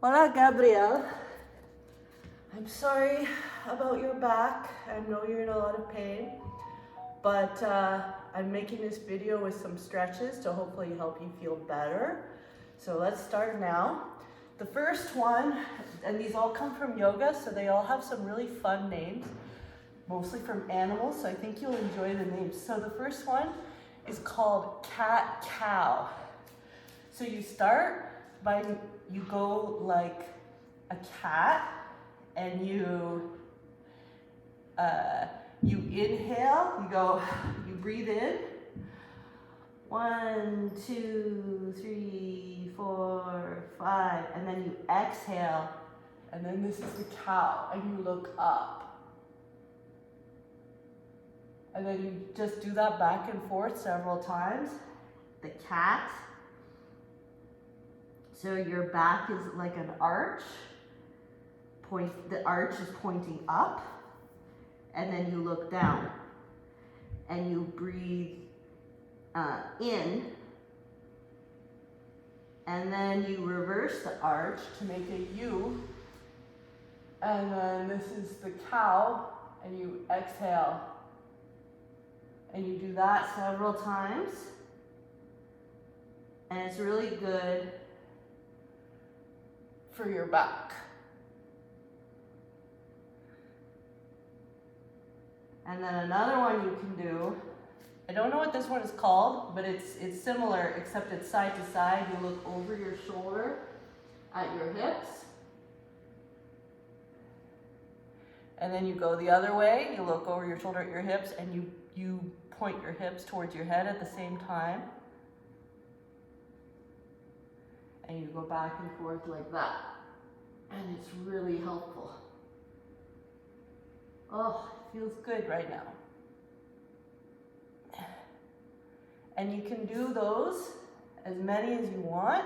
Hola, Gabriel. I'm sorry about your back. I know you're in a lot of pain, but I'm making this video with some stretches to hopefully help you feel better. So let's start now. The first one, and these all come from yoga, so they all have some really fun names, mostly from animals, so I think you'll enjoy the names. So the first one is called cat-cow. So you start by, you go like a cat, and you inhale, you breathe in. 1, 2, 3, 4, 5, and then you exhale, and then this is the cow, and you look up. And then you just do that back and forth several times. The cat. So your back is like an arch. The arch is pointing up, and then you look down, and you breathe in, and then you reverse the arch to make a U, and then this is the cow, and you exhale, and you do that several times, and it's really good for your back. And then another one you can do, I don't know what this one is called, but it's similar, except it's side to side. You look over your shoulder at your hips. And then you go the other way. You look over your shoulder at your hips, and you point your hips towards your head at the same time. And you go back and forth like that. And it's really helpful. Oh, it feels good right now. And you can do those as many as you want.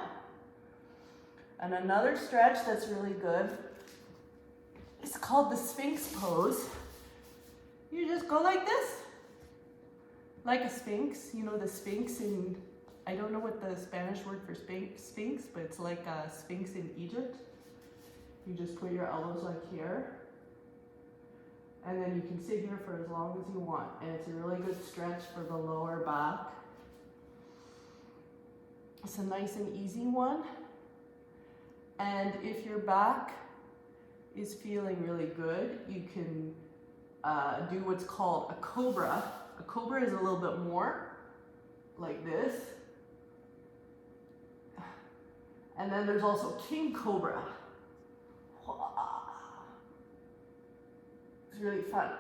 And another stretch that's really good is called the Sphinx pose. You just go like this, like a sphinx. You know the sphinx in, I don't know what the Spanish word for sphinx, but it's like a sphinx in Egypt. You just put your elbows like here, and then you can sit here for as long as you want. And it's a really good stretch for the lower back. It's a nice and easy one. And if your back is feeling really good, you can do what's called a cobra. A cobra is a little bit more like this. And then there's also king cobra. It's really fun.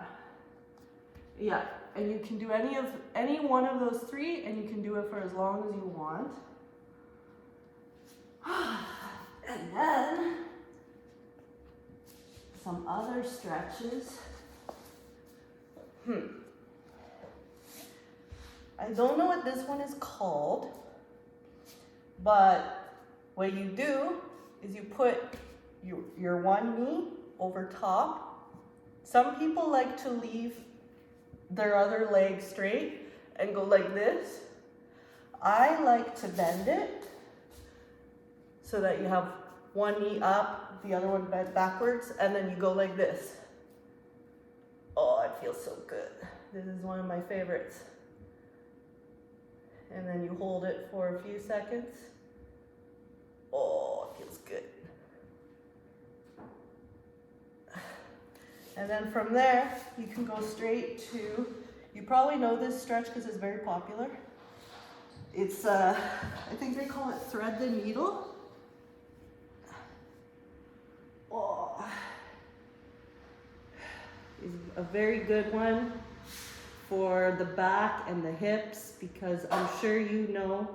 Yeah, and you can do any one of those three, and you can do it for as long as you want. And then some other stretches. I don't know what this one is called, but what you do is you put your one knee over top. Some people like to leave their other leg straight and go like this. I like to bend it so that you have one knee up, the other one bent backwards, and then you go like this. Oh, it feels so good. This is one of my favorites. And then you hold it for a few seconds. Oh, it feels good. And then from there, you can go straight to, you probably know this stretch because it's very popular. It's, I think they call it thread the needle. Oh, it's a very good one for the back and the hips, because I'm sure you know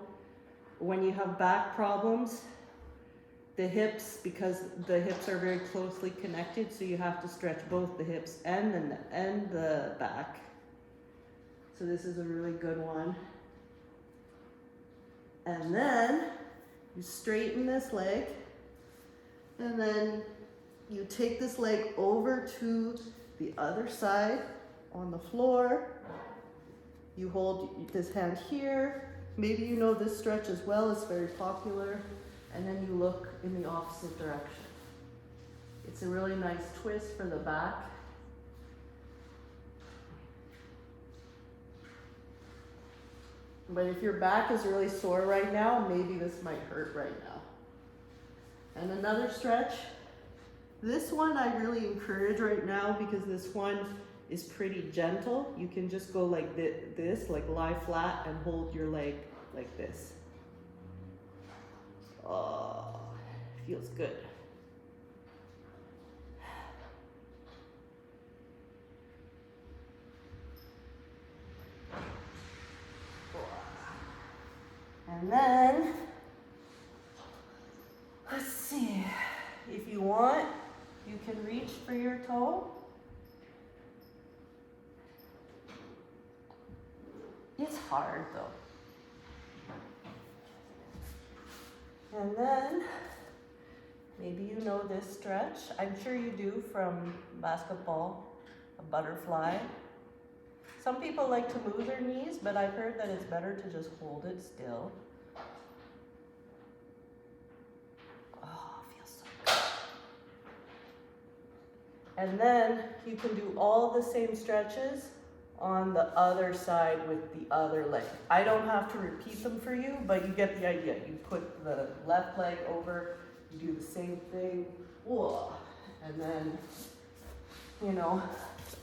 when you have back problems, the hips, because the hips are very closely connected, so you have to stretch both the hips and the back. So this is a really good one. And then you straighten this leg, and then you take this leg over to the other side on the floor. You hold this hand here. Maybe you know this stretch as well, it's very popular. and then you look in the opposite direction. It's a really nice twist for the back. But if your back is really sore right now, maybe this might hurt right now. And another stretch. This one I really encourage right now because this one is pretty gentle. You can just go like this, like lie flat and hold your leg like this. Oh, feels good. And then, let's see, if you want, you can reach for your toe. It's hard though. And then, maybe you know this stretch. I'm sure you do from basketball, a butterfly. Some people like to move their knees, but I've heard that it's better to just hold it still. Oh, it feels so good. And then you can do all the same stretches on the other side with the other leg. I don't have to repeat them for you, but you get the idea. You put the left leg over, you do the same thing, whoa, and then, you know,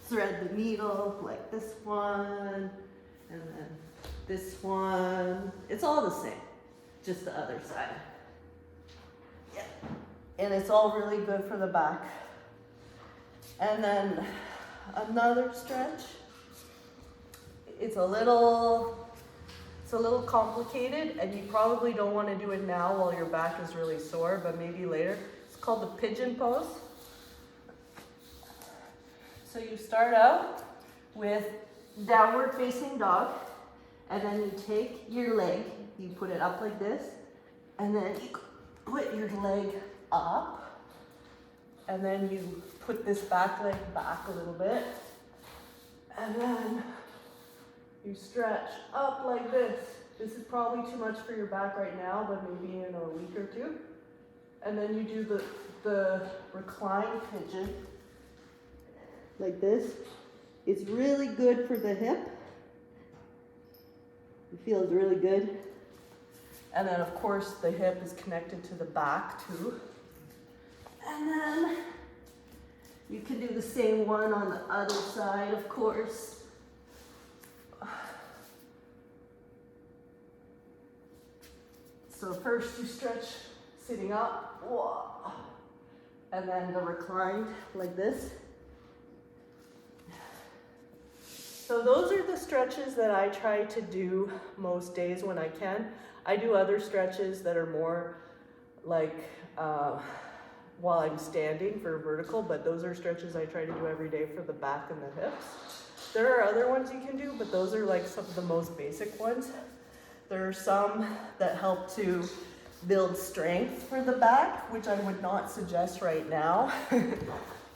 thread the needle like this one, and then this one. It's all the same, just the other side. Yeah. And it's all really good for the back. And then another stretch. It's a little complicated, and you probably don't want to do it now while your back is really sore, but maybe later. It's called the pigeon pose. So you start out with downward facing dog, and then you take your leg, you put it up like this, and then you put your leg up, and then you put this back leg back a little bit, and then you stretch up like this. This is probably too much for your back right now, but maybe in a week or two. And then you do the reclined pigeon like this. It's really good for the hip. It feels really good. And then of course the hip is connected to the back too. And then you can do the same one on the other side, of course. So first you stretch sitting up, whoa, and then the reclined like this. So those are the stretches that I try to do most days when I can. I do other stretches that are more like while I'm standing for vertical, but those are stretches I try to do every day for the back and the hips. There are other ones you can do, but those are like some of the most basic ones. There are some that help to build strength for the back, which I would not suggest right now.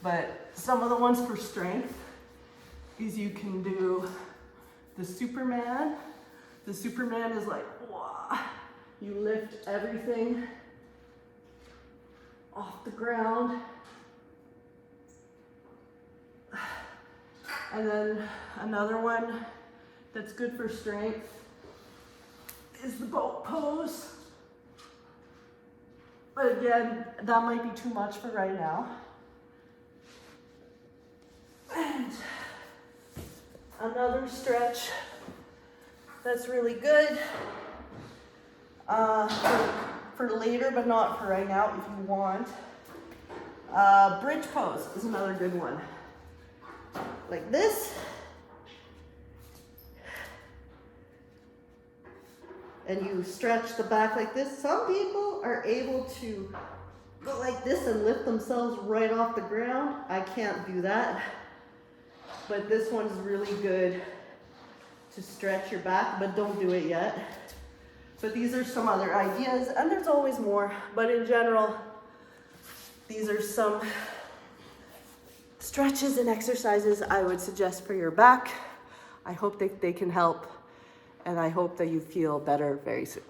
But some of the ones for strength is you can do the Superman. The Superman is like, wow, you lift everything off the ground. And then another one that's good for strength is the boat pose. But again, that might be too much for right now. And another stretch that's really good for later, but not for right now if you want. Bridge pose is another good one. Like this. And you stretch the back like this. Some people are able to go like this and lift themselves right off the ground. I can't do that. But this one's really good to stretch your back, but don't do it yet. But these are some other ideas, and there's always more. But in general, these are some stretches and exercises I would suggest for your back. I hope that they can help. And I hope that you feel better very soon.